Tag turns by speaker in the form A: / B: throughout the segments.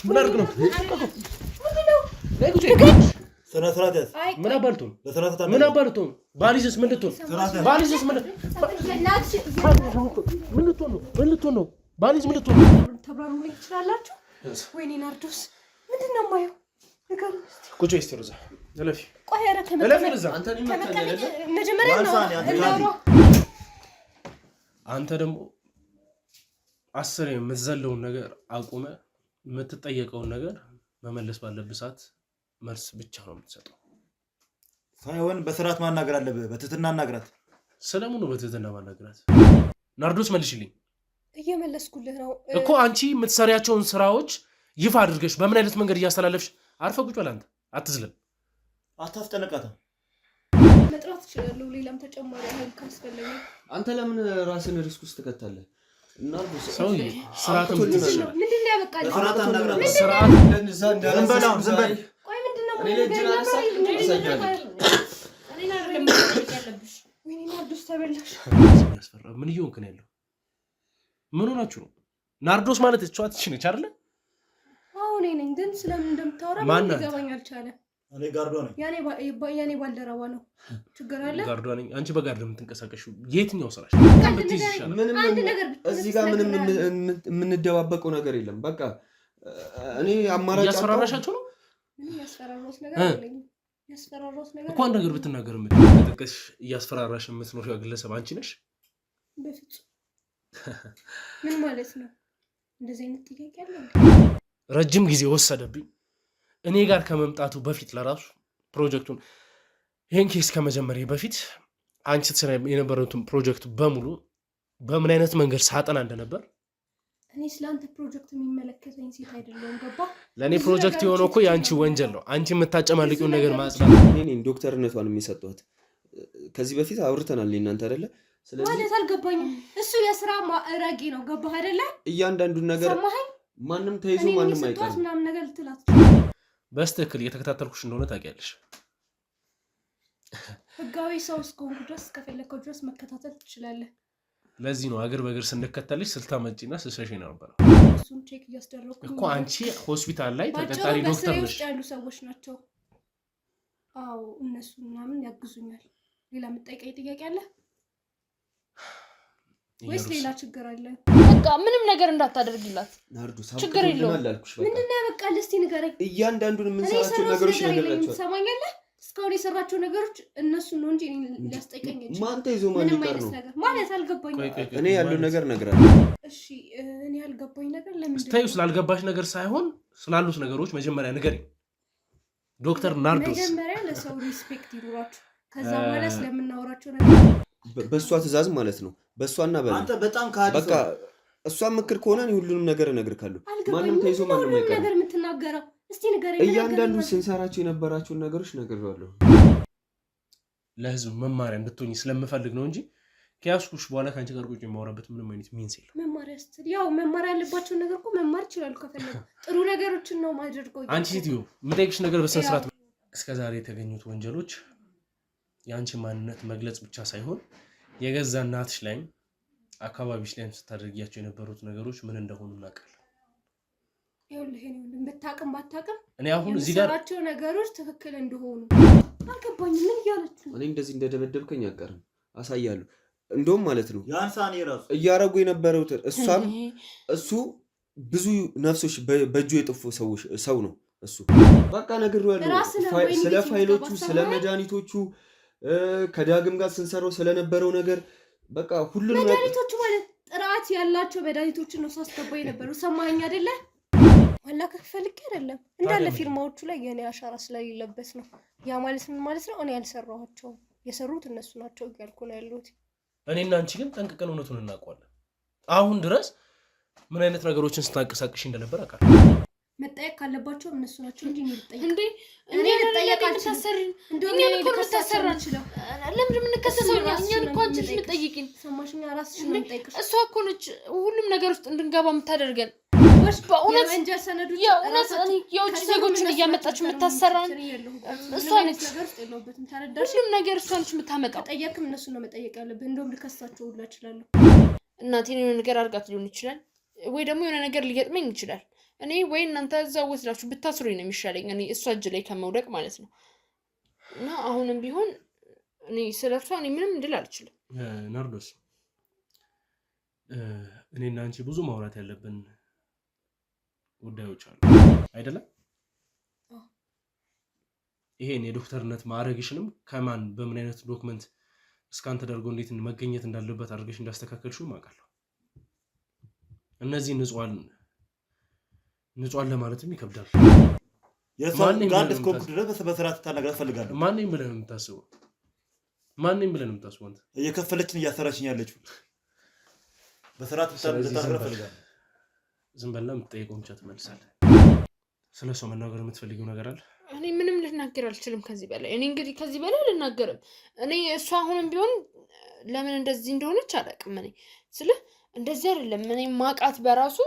A: ምን አድርግ ነው? ምን አባልቱን ምን አባልቱን ባሊዝስ ምን ልትሆን ባሊዝስ ምን ልትሆን ነው? ባሊዝ ምን ልትሆን
B: ተብራሩ ይችላልላችሁ? ወይኔ ናርዶስ ምንድነው ማየው? ነገር
A: ቁጭ እስቲ ሮዛ ለለፊ
B: ቆይ አረ ተመለስ መጀመሪያ ነው አንተ
A: ደግሞ አስር የምትዘለውን ነገር አቁመ የምትጠየቀውን ነገር መመለስ ባለብህ ሰዓት መልስ ብቻ ነው የምትሰጠው።
C: ሳይሆን በስርዓት ማናገር አለብህ። በትህትና አናግራት።
A: ስለምን ነው በትህትና ማናገራት? ናርዶስ መልሽልኝ።
B: እየመለስኩልህ ነው
A: እኮ አንቺ የምትሰሪያቸውን ስራዎች ይፋ አድርገሽ በምን አይነት መንገድ እያስተላለፍሽ አርፈህ ቁጭ በል። አንተ አትዝለም፣
C: አታስጠነቃትም።
B: መጥራት ይችላል። ሌላም ተጨማሪ ኃይል ካስፈለገ
D: አንተ ለምን ራስን ሪስክ ውስጥ ትከታለህ?
A: ናርዶስ ሰውዬ ስርዓት
B: ምንድነው ያበቃል?
C: በስርዓት አናግራት።
A: ስርዓት
D: ለንዛ እንዳላሰው
C: ዝም በል።
B: ቆይ ምንድነው
D: እኔ ለጅና አሳይ
B: እኔና ረም ያለብሽ ወይኔ ናርዶስ ተበላሽ።
A: ያስፈራ። ምን እየሆንክ ነው ያለው? ምን ሆናችሁ ነው? ናርዶስ ማለት እሷት እቺ ነች አይደል?
B: አዎ እኔ ነኝ። ግን ስለምን እንደምታወራ ምን ይገባኝ አልቻለም።
C: እኔ ጋርዶ ነኝ።
B: ያኔ ባልደረባ ነው። ችግር አለ?
A: ጋርዶ ነኝ። አንቺ በጋርዶ የምትንቀሳቀሽው የትኛው ስራሽ?
D: ምንም እዚህ ጋር ምንም የምንደባበቀው ነገር የለም። በቃ እኔ አማራጭ
A: ያስፈራራሻቸው ነው።
B: ምን ያስፈራራውስ ነገር አለኝ? ያስፈራራውስ ነገር
A: እንኳን ነገር ብትናገር የምትጠቀሽ እያስፈራራሽ የምትኖር ግለሰብ አንቺ ነሽ።
B: በፍጹም ምን ማለት ነው? እንደዚህ አይነት ጥያቄ አለ?
A: ረጅም ጊዜ ወሰደብኝ እኔ ጋር ከመምጣቱ በፊት ለራሱ ፕሮጀክቱን ይሄን ኬስ ከመጀመሪያ በፊት አንቺ ተሰራ የነበረውን ፕሮጀክት በሙሉ በምን አይነት መንገድ ሳጠና እንደነበር
B: እኔ ስላንተ ፕሮጀክት የሚመለከተኝ ሴት አይደለም። ገባ?
A: ለኔ ፕሮጀክት የሆነው እኮ ያንቺ ወንጀል ነው። አንቺ የምታጨማልቂውን ነገር ማጽዳት።
D: እኔን ዶክተርነቷን የሚሰጧት ከዚህ በፊት አውርተናል እናንተ አይደለ?
B: ስለዚህ ማለት አልገባኝም። እሱ የሥራ ማዕረጊ ነው። ገባህ አይደለ?
D: እያንዳንዱን ነገር ማንንም ተይዞ ማንንም አይቀርም
B: ምናምን ነገር ልትላት
A: በስተክል እየተከታተልኩሽ እንደሆነ ታውቂያለሽ።
B: ህጋዊ ሰው እስከሆንኩ ድረስ ከፈለከው ድረስ መከታተል ትችላለህ።
A: ለዚህ ነው አገር በእግር ስንከተልሽ ስልታመጪና ስሸሽ ነበር።
B: እሱን ቼክ እያስደረኩ
A: እኮ አንቺ ሆስፒታል ላይ ተቀጣሪ ዶክተር ነሽ።
B: ያሉ ሰዎች ናቸው። አዎ እነሱ ምናምን ያግዙኛል። ሌላ የምትጠይቀኝ ጥያቄ አለ ወይስ ሌላ ችግር አለ?
E: በቃ ምንም ነገር እንዳታደርግላት
D: ናርዶስ።
E: ችግር የለውም።
B: ምንድነው ያበቃል? እስቲ ንገረኝ።
D: እያንዳንዱን የምንሰራቸው ነገሮች ነገራቸው።
B: ትሰማኛለህ? እስካሁን የሰራቸው ነገሮች እነሱ ነው እንጂ ሊያስጠይቀኝ ይችላል።
D: ማን ተይዞ ማን ይቀር ነው
B: ማለት አልገባኝም።
D: እኔ ያለው ነገር ነግራለሁ።
B: እሺ እኔ ያልገባኝ ነገር ለምን
A: ስታዩ ስላልገባሽ ነገር ሳይሆን ስላሉት ነገሮች መጀመሪያ ንገሪኝ ዶክተር ናርዶስ።
B: መጀመሪያ ለሰው ሪስፔክት ይኑራችሁ። ከዛ በኋላ ስለምናወራቸው ነገር
D: በእሷ ትእዛዝ ማለት ነው። በእሷና
C: አንተ በጣም ካዲ
D: በቃ እሷ ምክር ከሆነ ሁሉንም ነገር እነግርካለሁ። ማንም ተይዞ ማንም አይቀርም።
B: ነገር የምትናገረው እስቲ ንገረኝ።
D: እያንዳንዱ ስንሰራቸው የነበራቸውን ነገሮች ነግሬዋለሁ።
A: ለህዝብ መማሪያ እንድትሆኝ ስለምፈልግ ነው እንጂ ከያስኩሽ በኋላ ካንቺ ጋር ቁጭ የማወራበት ምንም አይነት ሚንስ የለም።
B: መማሪያ ስትል ያው መማር ያለባቸውን ነገር እኮ መማር ይችላሉ ከፈለጉ። ጥሩ ነገሮችን ነው ማድረግው።
A: አንቺ ሴትዮ የምጠይቅሽ ነገር በስነ ስርዓት እስከዛሬ የተገኙት ወንጀሎች የአንቺ ማንነት መግለጽ ብቻ ሳይሆን የገዛ እናትሽ ላይም አካባቢሽ ላይም ስታደርጊያቸው የነበሩት ነገሮች ምን እንደሆኑ እናውቃለን።
B: ይኸውልህ እኔ ብታውቅም ባታውቅም
A: እኔ አሁን እዚህ ጋር
B: የሰራቸው ነገሮች ትክክል እንደሆኑ አልገባኝም። ምን እያለች ነው?
D: እኔ እንደዚህ እንደደበደብከኝ አቀርም አሳያለሁ። እንደውም ማለት ነው
C: ያንሳኔ ራሱ
D: እያረጉ የነበረው እሷም እሱ ብዙ ነፍሶች በእጁ የጠፉ ሰው ነው እሱ። በቃ ነግሬዋለሁ ስለ ፋይሎቹ፣ ስለ መድኃኒቶቹ ከዳግም ጋር ስንሰራው ስለነበረው ነገር በቃ ሁሉንም
B: መድኃኒቶቹ ማለት ጥራት ያላቸው መድኃኒቶችን ነው ሳስገባ የነበረው። ሰማኸኝ አይደለ? ማላከክ ፈልጌ አይደለም። እንዳለ ፊርማዎቹ ላይ የኔ አሻራ ስለሌለበት ነው። ያ ማለት ምን ማለት ነው? እኔ ያልሰራኋቸው የሰሩት እነሱ ናቸው እያልኩ ነው ያሉት።
A: እኔና አንቺ ግን ጠንቅቀን እውነቱን እናውቀዋለን። አሁን ድረስ ምን አይነት ነገሮችን ስታንቀሳቅሽ እንደነበር አውቃለሁ።
B: መጠየቅ ካለባቸው እነሱ ናቸው እንጂ እኔ ልጠይቅ
E: እንዴ?
B: እኔ ልጠይቅ አልችልም።
E: እኛ እኮ ልታሰራ እንችላል። ለምን የምንከሰሰው? እኛን እኮ አንቺ ልጅ የምትጠይቂን
B: ሰማሽኛ? ራስሽ ነው የምጠይቅሽ።
E: እሷ እኮ ነች ሁሉም ነገር ውስጥ እንድንገባ የምታደርገን።
B: በእውነት የወንጀል ሰነዶች
E: የእውነት እኔ የውጭ ዜጎችን እያመጣች የምታሰራን እሷ ነች። ሁሉም ነገር እሷ ነች የምታመጣው።
B: ጠየቅም እነሱ ነው መጠየቅ ያለብን። እንደውም ልከሳቸው ሁላ እችላለሁ።
E: እናቴን የሆነ ነገር አድርጋት ሊሆን ይችላል፣ ወይ ደግሞ የሆነ ነገር ሊገጥመኝ ይችላል። እኔ ወይ እናንተ እዛው ወስዳችሁ ብታስሩኝ ነው የሚሻለኝ፣ እኔ እሷ እጅ ላይ ከመውደቅ ማለት ነው። እና አሁንም ቢሆን እኔ ስለሷ እኔ ምንም እንድል አልችልም።
A: ናርዶስ እኔና አንቺ ብዙ ማውራት ያለብን ጉዳዮች አሉ አይደለም? ይሄን የዶክተርነት ማዕረግሽንም ከማን በምን አይነት ዶክመንት እስካን ተደርጎ እንዴት መገኘት እንዳለበት አድርገሽ እንዳስተካከልሽው አውቃለሁ። እነዚህ ንጹሃን ለማለትም ይከብዳል።
C: የሷን ጋር እስከሆንኩ ድረስ በስርዓት ታናግራት እፈልጋለሁ።
A: ማንንም ብለህ ነው የምታስበው? ማንንም ብለህ ነው የምታስበው? አንተ
C: እየከፈለችን እያሰራችኝ ያለችው በስርዓት ታናግራት እፈልጋለሁ።
A: ዝም በልና የምትጠይቀውን ብቻ ትመልሳለህ። ስለ እሷ መናገር የምትፈልጊው ነገር አለ?
E: እኔ ምንም ልናገር አልችልም ከዚህ በላይ። እኔ እንግዲህ ከዚህ በላይ አልናገርም። እኔ እሷ አሁንም ቢሆን ለምን እንደዚህ እንደሆነች አላውቅም። እኔ እንደዚህ አይደለም። እኔ ማቃት በራሱ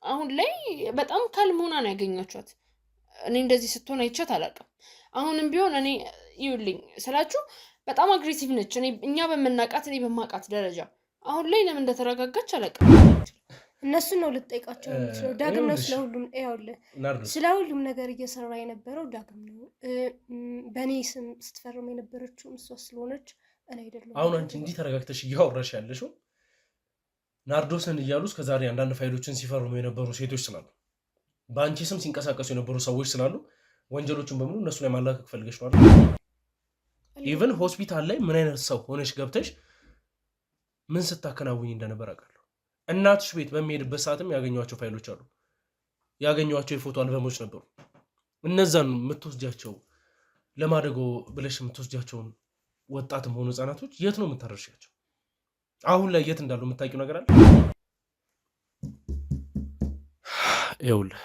E: አሁን ላይ በጣም ካልም ሆና ነው ያገኛችኋት። እኔ እንደዚህ ስትሆን አይቻት አላውቅም። አሁንም ቢሆን እኔ ይውልኝ ስላችሁ በጣም አግሬሲቭ ነች። እኛ በመናቃት እኔ በማቃት ደረጃ አሁን ላይ ለምን እንደተረጋጋች አላውቅም።
B: እነሱ ነው ልጠይቃቸው የምችለው። ዳግም ነው ስለሁሉም ነገር እየሰራ የነበረው ዳግም ነው። በእኔ ስም ስትፈርም የነበረችው እሷ ስለሆነች እኔ አይደለም።
A: አሁን አንቺ እንዲህ ተረጋግተሽ እያወራሽ ያለሽው ናርዶስን እያሉ እስከዛሬ አንዳንድ ፋይሎችን ሲፈርሙ የነበሩ ሴቶች ስላሉ፣ በአንቺ ስም ሲንቀሳቀሱ የነበሩ ሰዎች ስላሉ ወንጀሎችን በሙሉ እነሱ ላይ ማላከክ ፈልገሽ ነው አይደል? ኢቨን ሆስፒታል ላይ ምን አይነት ሰው ሆነሽ ገብተሽ ምን ስታከናውኝ እንደነበር አውቃለሁ። እናትሽ ቤት በሚሄድበት ሰዓትም ያገኟቸው ፋይሎች አሉ፣ ያገኟቸው የፎቶ አልበሞች ነበሩ። እነዛን የምትወስጃቸው ለማደጎ ብለሽ የምትወስጃቸውን ወጣትም ሆኑ ህጻናቶች የት ነው የምታደርሻቸው? አሁን ላይ የት እንዳሉ የምታውቂው ነገር አለ? ይኸውልህ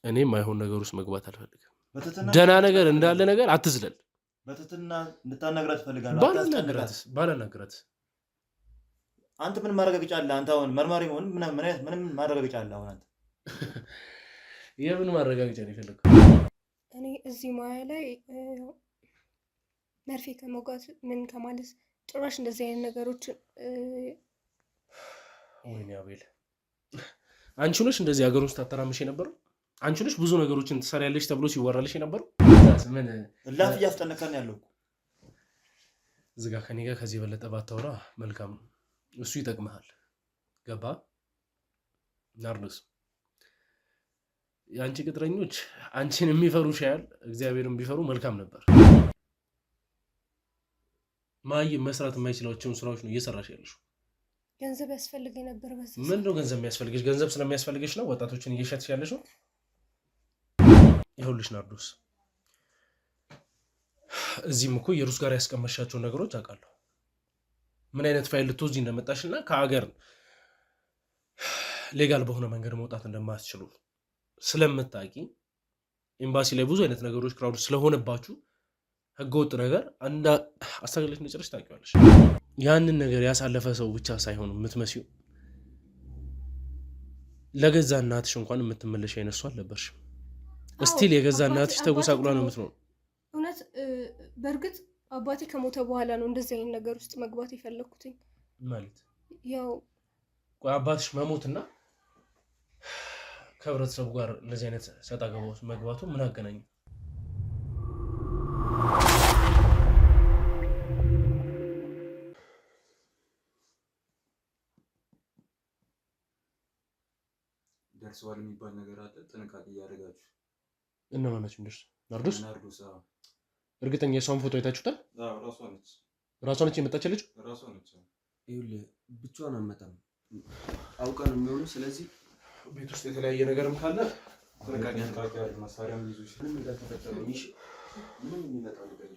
A: እኔም አይሆን ነገር ውስጥ መግባት አልፈልግም። ደህና ነገር እንዳለ ነገር አትዝለል።
C: በትትና እንድታናግራት እፈልጋለሁ።
A: ባላናግራት
C: አንተ ምን ማረጋገጫ አለ? አንተ አሁን መርማሪ መሆን ምንም ማረጋገጫ አለ? አሁን አንተ
A: የምን ማረጋገጫ ነው የፈለግከው?
B: እኔ እዚህ ሙያ ላይ መርፌ ከመውጋት ምን ከማለት ጭራሽ እንደዚህ አይነት ነገሮች
A: ወይኔ አቤል፣ አንቺ ነሽ እንደዚህ ሀገር ውስጥ ታተራምሽ የነበረው? አንቺ ነሽ ብዙ ነገሮችን ትሰሪያለሽ ተብሎ ሲወራልሽ የነበረው? ምን
C: እላፍ እያስጠነቀን ያለው
A: እዚህ ጋር ከኔ ጋር ከዚህ የበለጠ ባታወራ መልካም ነው። እሱ ይጠቅምሃል። ገባ ናርዶስ? የአንቺ ቅጥረኞች አንቺን የሚፈሩ ሻያል እግዚአብሔርን ቢፈሩ መልካም ነበር። መስራት የማይችላቸውን ስራዎች ነው እየሰራሽ ያለሽው።
B: ገንዘብ ያስፈልገኝ ነበር። በዚህ
A: ምንድን ነው ገንዘብ የሚያስፈልግሽ? ገንዘብ ስለሚያስፈልግሽ ነው ወጣቶችን እየሸጥሽ ያለሽው? ይኸውልሽ ናርዶስ፣ እዚህም እኮ የሩስ ጋር ያስቀመሻቸውን ነገሮች አውቃለሁ። ምን አይነት ፋይል ልትወስጂ እንደመጣሽና ከሀገር ሌጋል በሆነ መንገድ መውጣት እንደማትችሉ ስለምታውቂ ኤምባሲ ላይ ብዙ አይነት ነገሮች ክራውድ ስለሆነባችሁ ህገወጥ ነገር አስተካክለሽ እንደጨረስሽ ታውቂዋለሽ። ያንን ነገር ያሳለፈ ሰው ብቻ ሳይሆን የምትመስዩ ለገዛ እናትሽ እንኳን የምትመለሽ አይነት ሰው አልነበርሽም። እስቲል የገዛ እናትሽ ተጎሳቁላ ነው የምትኖር።
B: እውነት በእርግጥ አባቴ ከሞተ በኋላ ነው እንደዚህ አይነት ነገር ውስጥ መግባት የፈለኩትኝ።
A: ማለት
B: ያው
A: አባትሽ መሞትና ከህብረተሰቡ ጋር እንደዚህ አይነት ሰጣ ገባ ውስጥ መግባቱ ምን አገናኘ?
D: ደርሰዋል የሚባል ነገር አለ። ጥንቃቄ እያደረጋችሁ።
A: እነማን ናቸው? ናርዶስ? እርግጠኛ የሷን ፎቶ አይታችሁታል? ራሷ ነች የመጣችልች?
D: ይኸውልህ ብቻዋን አትመጣም፣ አውቀን ነው የሚሆነው። ስለዚህ
A: ቤት ውስጥ የተለያየ ነገርም ካለ
D: ጥንቃቄ አድርግ። መሳሪያም ይዞ ምንም እንዳልተፈጠረ ምንም የሚመጣ ነገር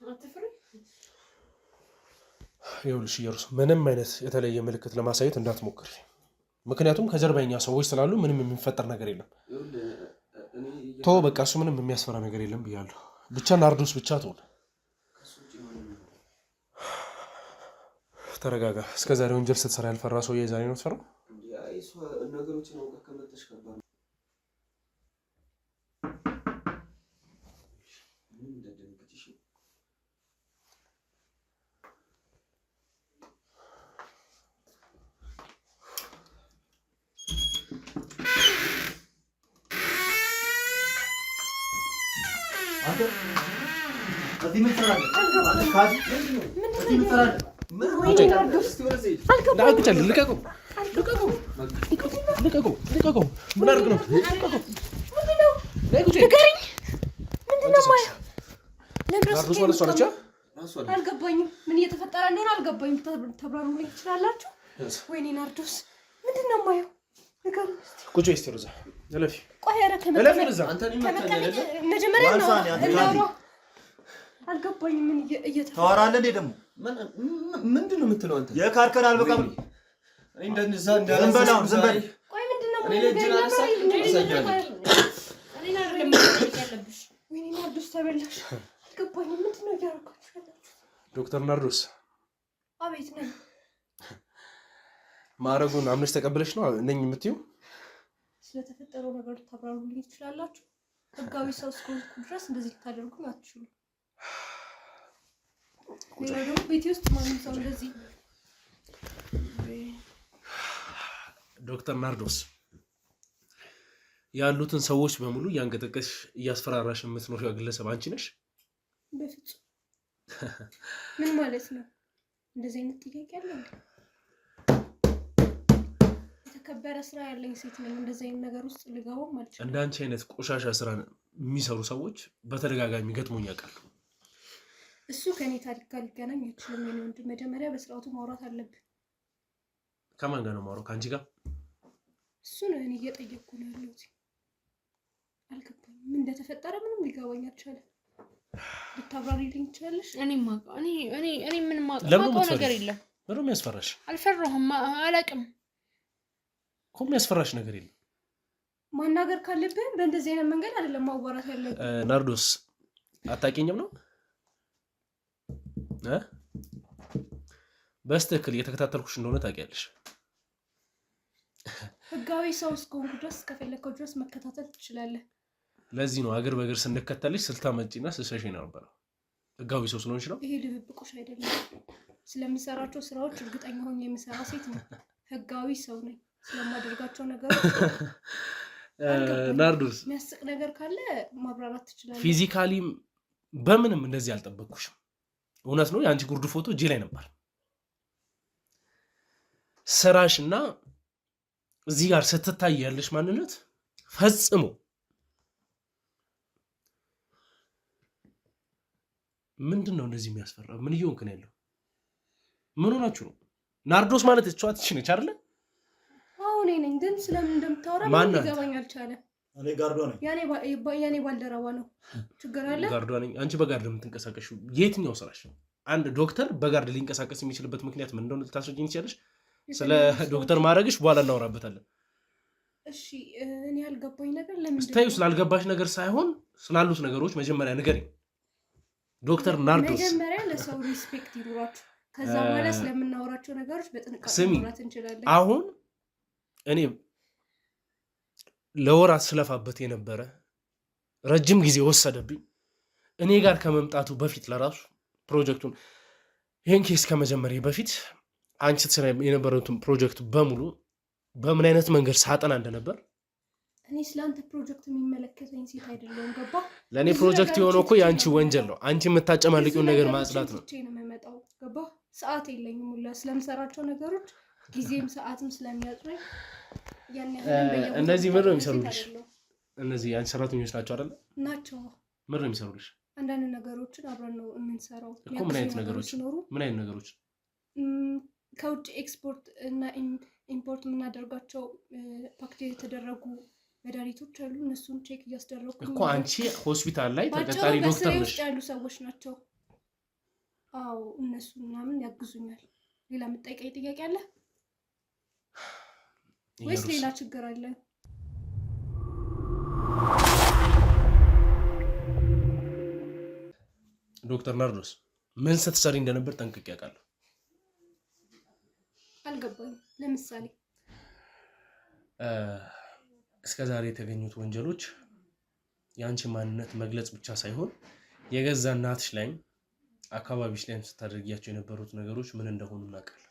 D: አትፍሪ።
A: ይኸውልሽ ኢየሩስ፣ ምንም አይነት የተለየ ምልክት ለማሳየት እንዳትሞክሪ። ምክንያቱም ከጀርባኛ ሰዎች ስላሉ ምንም የሚፈጠር ነገር የለም። ተው በቃ፣ እሱ ምንም የሚያስፈራ ነገር የለም ብያለሁ። ብቻ ናርዶስ ብቻ ትሆን። ተረጋጋ። እስከዛሬ ወንጀል ስትሰራ ያልፈራ ሰው የዛሬ ነው ትፈራው?
D: ነገሮችን አውቀህ ከመጣሽ ከባድ ነው።
C: አንተ እዚህ ምን ትሰራለህ? አንተ ካዲ እዚህ ምን ትሰራለህ?
A: ልቀቁ። ምን አድርግ ነው?
B: አልገባኝም። ምን እየተፈጠረ እንደሆነ አልገባኝም። ተብራሩልኝ ትችላላችሁ? ወይኔ ናርዶስ ምንድን ነው የማየው? ንገሩኝ እስኪ።
A: ቁጭ እስኪ ሮዛ እለፊ።
B: ቆይ ኧረ መጀመሪያ ነው አልገባኝም። ምን እየተፈጠረ
C: ታወራለህ እንዴ? ደግሞ
D: ምንድን ነው የምትለው አንተ?
C: የካርከን አልበቃም። ዝም በል አሁን ዝም በል።
B: ቆይ ምንድን ነው
E: ወይኔ ናርዶስ ተበላሽ። አልገባኝም። ምንድን ነው እያደረጋችሁ ያላችሁ?
A: ዶክተር ናርዶስ
B: አቤት ነኝ።
A: ማዕረጉን አምነሽ ተቀበለሽ ነው ነኝ የምትይው?
B: ስለተፈጠረው ነገር ታብራሩልኝ ትችላላችሁ? ህጋዊ ሰው እስከሆንኩ ድረስ እንደዚህ ልታደርጉ አትችሉም። ሌላ ደግሞ ቤቴ ውስጥ ማንም ሰው እንደዚህ
A: ዶክተር ናርዶስ ያሉትን ሰዎች በሙሉ ያንቀጠቀሽ እያስፈራራሽ የምትኖር ግለሰብ አንቺ ነሽ?
B: በፍጹም። ምን ማለት ነው? እንደዚህ አይነት ጥያቄ አለ? የተከበረ ስራ ያለኝ ሴት ነኝ። እንደዚህ አይነት ነገር ውስጥ ልገባው ማለት ነው።
A: እንዳንቺ አይነት ቆሻሻ ስራ የሚሰሩ ሰዎች በተደጋጋሚ ገጥሞኝ ያውቃሉ።
B: እሱ ከኔ ታሪክ ጋር ሊገናኝ አይችልም። የኔ ወንድም መጀመሪያ በስርዓቱ ማውራት አለብን።
A: ከማን ጋር ነው ማውራው? ከአንቺ ጋር?
B: እሱ ነው እኔ እየጠየቅኩ ነው ያለሁት። አልገባኝም። ምን እንደተፈጠረ ምንም ሊገባኝ አልቻለም። ልታብራሪልኝ ትችላለሽ?
E: እኔ ምንም ማውቀው ነገር የለም።
A: ምንም የሚያስፈራሽ?
E: አልፈራሁም። አላውቅም
A: እኮ የሚያስፈራሽ ነገር የለም።
B: ማናገር ካለብን በእንደዚህ አይነት መንገድ አይደለም ማዋራት ያለብን።
A: ናርዶስ አታውቂኝም ነው? በስትክክል እየተከታተልኩሽ እንደሆነ ታውቂያለሽ።
B: ህጋዊ ሰው እስከሆንኩ ድረስ ከፈለከው ድረስ መከታተል ትችላለህ።
A: ለዚህ ነው አገር በእግር ስንከተልሽ ስልታመጪና ስልሸሽ ነበር። ህጋዊ ሰው ስለሆንሽ ነው።
B: ይሄ ድብብቆሽ አይደለም። ስለምሰራቸው ስራዎች እርግጠኛ ሆኜ የምሰራ ሴት ነው። ህጋዊ ሰው ነኝ። ስለማደርጋቸው ነገሮች
A: ናርዶስ
B: የሚያስቅ ነገር ካለ ማብራራት ትችላለህ።
A: ፊዚካሊም በምንም እንደዚህ አልጠበቅኩሽም። እውነት ነው የአንቺ ጉርድ ፎቶ እጄ ላይ ነበር። ስራሽና እዚህ ጋር ስትታይ ያለሽ ማንነት ፈጽሞ ምንድን ነው እንደዚህ የሚያስፈራ? ምን እየሆንክ ነው ያለው? ምን ሆናችሁ ነው? ናርዶስ ማለት እሷትሽ ነች አይደለ?
B: አሁን ነኝ፣ ግን ስለምን እንደምታወራ ምን ሊገባኝ አልቻለም።
C: እኔ ጋርዶ ነኝ።
B: ያኔ ባልደረባ ነው። ችግር አለ?
A: ጋርዶ ነኝ። አንቺ በጋርድ የምትንቀሳቀሽው የትኛው ስራሽ? አንድ ዶክተር በጋርድ ሊንቀሳቀስ የሚችልበት ምክንያት ምን እንደሆነ ልታስረጂኝ ትችያለሽ? ስለ ዶክተር ማድረግሽ በኋላ እናወራበታለን።
B: እሺ፣ እኔ ያልገባኝ ነገር ለምን
A: ስታዩ ስላልገባሽ ነገር ሳይሆን ስላሉት ነገሮች መጀመሪያ ንገሪኝ። ዶክተር ናርዶስ
B: መጀመሪያ ለሰው ሪስፔክት ይኑራችሁ። ከዛ በኋላ ስለምናወራቸው ነገሮች በጥንቃቄ ማውራት እንችላለን።
A: አሁን እኔ ለወራት ስለፋበት የነበረ ረጅም ጊዜ ወሰደብኝ። እኔ ጋር ከመምጣቱ በፊት ለራሱ ፕሮጀክቱን ይህን ኬስ ከመጀመሪያ በፊት አንቺ ትሰራ የነበረውን ፕሮጀክት በሙሉ በምን አይነት መንገድ ሳጠና እንደነበር
B: እኔ ስለአንተ ፕሮጀክት የሚመለከተኝ ሴት አይደለሁም። ገባ?
A: ለእኔ ፕሮጀክት የሆነው እኮ የአንቺ ወንጀል ነው። አንቺ የምታጨማልቂውን ነገር ማጽዳት ነው።
B: የምመጣው ገባ? ሰዓት የለኝም ሁላ ስለምሰራቸው ነገሮች ጊዜም ሰዓትም ስለሚያጥረኝ
A: እነዚህ ምንድን ነው የሚሰሩልሽ? እነዚህ የአንቺ ሰራተኞች ናቸው አይደለ?
B: ናቸው።
A: ምንድን ነው የሚሰሩልሽ?
B: አንዳንድ ነገሮችን አብረን ነው የምንሰራው
A: እኮ። ምን አይነት ነገሮች? ምን አይነት ነገሮች?
B: ከውጭ ኤክስፖርት እና ኢምፖርት የምናደርጋቸው ፓክት የተደረጉ መድኃኒቶች አሉ። እነሱን ቼክ እያስደረጉ
A: እኮ። አንቺ ሆስፒታል ላይ ተቀጣሪ ዶክተር ነሽ።
B: ያሉ ሰዎች ናቸው። አዎ፣ እነሱ ምናምን ያግዙኛል። ሌላ የምጠይቀኝ ጥያቄ አለ ወይስ ሌላ ችግር አለ?
A: ዶክተር ናርዶስ ምን ስትሰሪ እንደነበር ጠንቅቄ አውቃለሁ።
B: አልገባኝም። ለምሳሌ
A: እስከዛሬ የተገኙት ወንጀሎች የአንቺ ማንነት መግለጽ ብቻ ሳይሆን የገዛ እናትሽ ላይም አካባቢሽ ላይም ስታደርጊያቸው የነበሩት ነገሮች ምን እንደሆኑ እናውቃለን።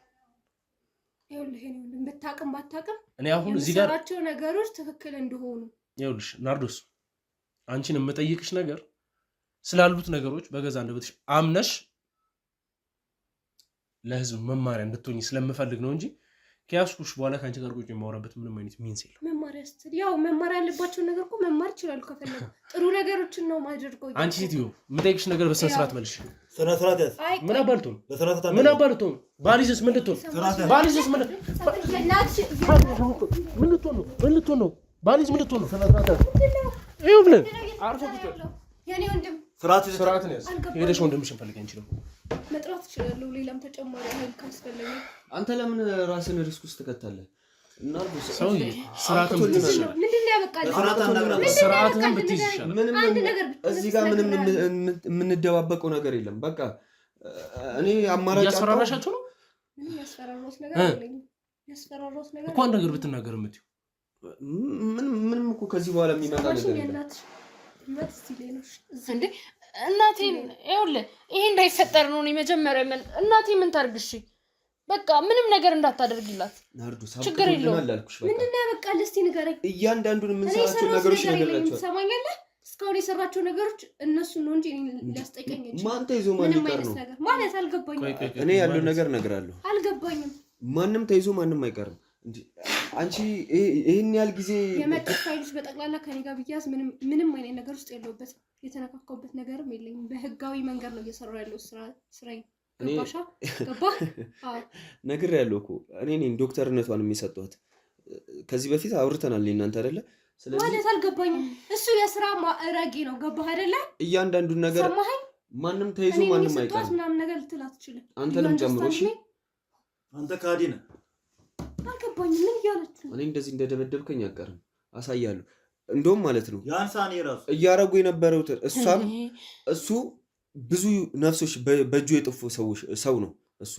B: ይኸውልህ ብታውቅም ባታውቅም
A: እኔ አሁን እዚህ ጋር
B: የምሰራቸው ነገሮች ትክክል እንደሆኑ
A: ይኸውልሽ ናርዶስ፣ አንቺን የምጠይቅሽ ነገር ስላሉት ነገሮች በገዛ እንደብትሽ አምነሽ ለህዝብ መማሪያ እንድትሆኝ ስለምፈልግ ነው እንጂ ከያስኩሽ በኋላ ካንቺ ጋር ቁጭ የማወራበት ምንም አይነት ሚንስ የለም።
B: መማሪያ ስትል ያው መማሪያ ያለባቸውን ነገር እኮ መማር ይችላሉ ከፈለጉ። ጥሩ ነገሮችን ነው ማድረገው።
A: አንቺ ሴትዮ የምጠይቅሽ ነገር በስነ ስርዓት መልሽ።
C: ስነ ስርዓት ያዝ።
A: ምን አባልቶ
C: በስርዓት
A: ምን አባልቶ ባሊዝስ ምን ልትሆን ባሊዝስ ምን ልትሆን ነው ባሊዝ ምን ልትሆን ነው? ስነ ስርዓት ያዝ። ይኸው ብለን አርፎ ቁጭ
B: የኔ ወንድም
A: ስርዓትን ያዝ። ሄደሽ ወንድምሽን ፈልጊ። አንቺ ነው
B: መጥራት ትችላለህ። ሌላም ተጨማሪ ኃይል ካስፈለገ
D: አንተ ለምን ራስን ሪስክ ውስጥ ትከታለህ? እና
A: ሰውዬ ስርዓትን ብትይዝ ይሻላል።
B: ምንድነው ያበቃል?
A: ስርዓትን ብትይዝ ይሻላል።
D: ምንም እዚህ ጋር ምንም የምንደባበቀው ነገር የለም። በቃ እኔ አማራጭ
A: ያስፈራራሻቸው ነው።
B: ምንም ያስፈራራውስ ነገር የለም። ያስፈራራውስ ነገር
A: እኮ አንድ ነገር ብትናገር የምትይው
D: ምንም እኮ ከዚህ በኋላ የሚመጣ ነገር የለም።
E: እንዴ እናቴን ይኸውልህ ይሄ እንዳይፈጠር ነው መጀመሪያ እናቴ ምን ታርግ? እሺ በቃ ምንም ነገር እንዳታደርግላት ችግር የለውም።
B: ምንድነው ያበቃል? እስቲ ንገረኝ።
D: እያንዳንዱን የምንሰራቸው ነገሮች ነገራቸው
B: ሰማኛለህ። እስካሁን የሰራቸው ነገሮች እነሱን ነው እንጂ ሊያስጠይቀኝ አይችልም።
D: ማን ተይዞ ማን ይቀር ነው
B: ማለት አልገባኝም።
D: እኔ ያለው ነገር እነግራለሁ።
B: አልገባኝም።
D: ማንም ተይዞ ማንም አይቀርም። አንቺ ይሄን ያህል ጊዜ
B: የመጡት ፋይሎች በጠቅላላ ከኔ ጋር ቢያዝ ምንም አይነት ነገር ውስጥ የለውበት የተነካካውበት ነገርም የለኝም። በህጋዊ መንገድ ነው እየሰራው ያለው ስራዬ። ገባሻ? ገባህ? አዎ
D: ነግሬያለሁ እኮ እኔ ነኝ ዶክተርነቷን የሚሰጧት። ከዚህ በፊት አውርተናል እናንተ አይደለ?
B: ስለዚህ ማለት አልገባኝም። እሱ የስራ ማዕረጌ ነው። ገባህ አይደለ?
D: እያንዳንዱን ነገር ማንም ተይዞ ማንም አይቀርም።
B: ምናምን ነገር ልትል አትችልም።
D: አንተንም ጨምሮ። እሺ
C: አንተ ካዲ ነህ።
B: አልገባኝም። ምን እያለች ነው?
D: እኔ እንደዚህ እንደደበደብከኝ አቀርም አሳያለሁ። እንደውም ማለት ነው
C: ያንሳኔ ራሱ
D: እያረጉ የነበረው እሱ ብዙ ነፍሶች በእጁ የጠፉ ሰው ነው። እሱ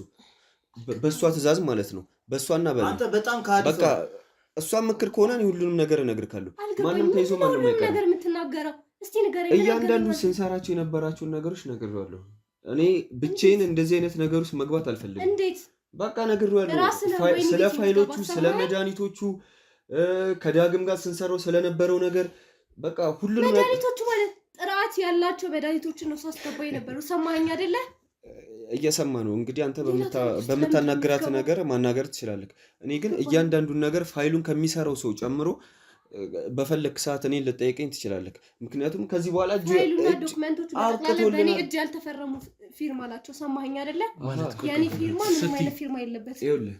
D: በእሷ ትእዛዝ ማለት ነው። በእሷና
C: አንተ በጣም ካዲ
D: በቃ እሷ ምክር ከሆነ ሁሉንም ነገር እነግርካለሁ። ማንም ተይዞ ማንም አይቀርም።
B: ነገር የምትናገረው እስቲ ንገረኝ።
D: እያንዳንዱ ስንሰራቸው የነበራቸውን ነገሮች ነግሬዋለሁ። እኔ ብቻዬን እንደዚህ አይነት ነገር ውስጥ መግባት አልፈልግም።
B: እንዴት?
D: በቃ ነግሬዋለሁ። ስለ ፋይሎቹ፣ ስለ መድኃኒቶቹ ከዳግም ጋር ስንሰራው ስለነበረው ነገር በቃ ሁሉንም
B: መድኃኒቶቹ ማለት ጥራት ያላቸው መድኃኒቶችን ነው ሳስገባ የነበረው። ሰማኸኝ አይደለ?
D: እየሰማ ነው እንግዲህ። አንተ በምታናግራት ነገር ማናገር ትችላለህ። እኔ ግን እያንዳንዱን ነገር ፋይሉን ከሚሰራው ሰው ጨምሮ በፈለክ ሰዓት እኔን ልጠይቀኝ ትችላለህ። ምክንያቱም ከዚህ በኋላ
B: ፋይሉና ዶክመንቶቹ በጠቅላላ በእኔ እጅ ያልተፈረሙ ፊርማ አላቸው። ሰማኸኝ አይደለ? ያኔ ፊርማ ምንም አይነት ፊርማ የለበትም።
D: ይኸውልህ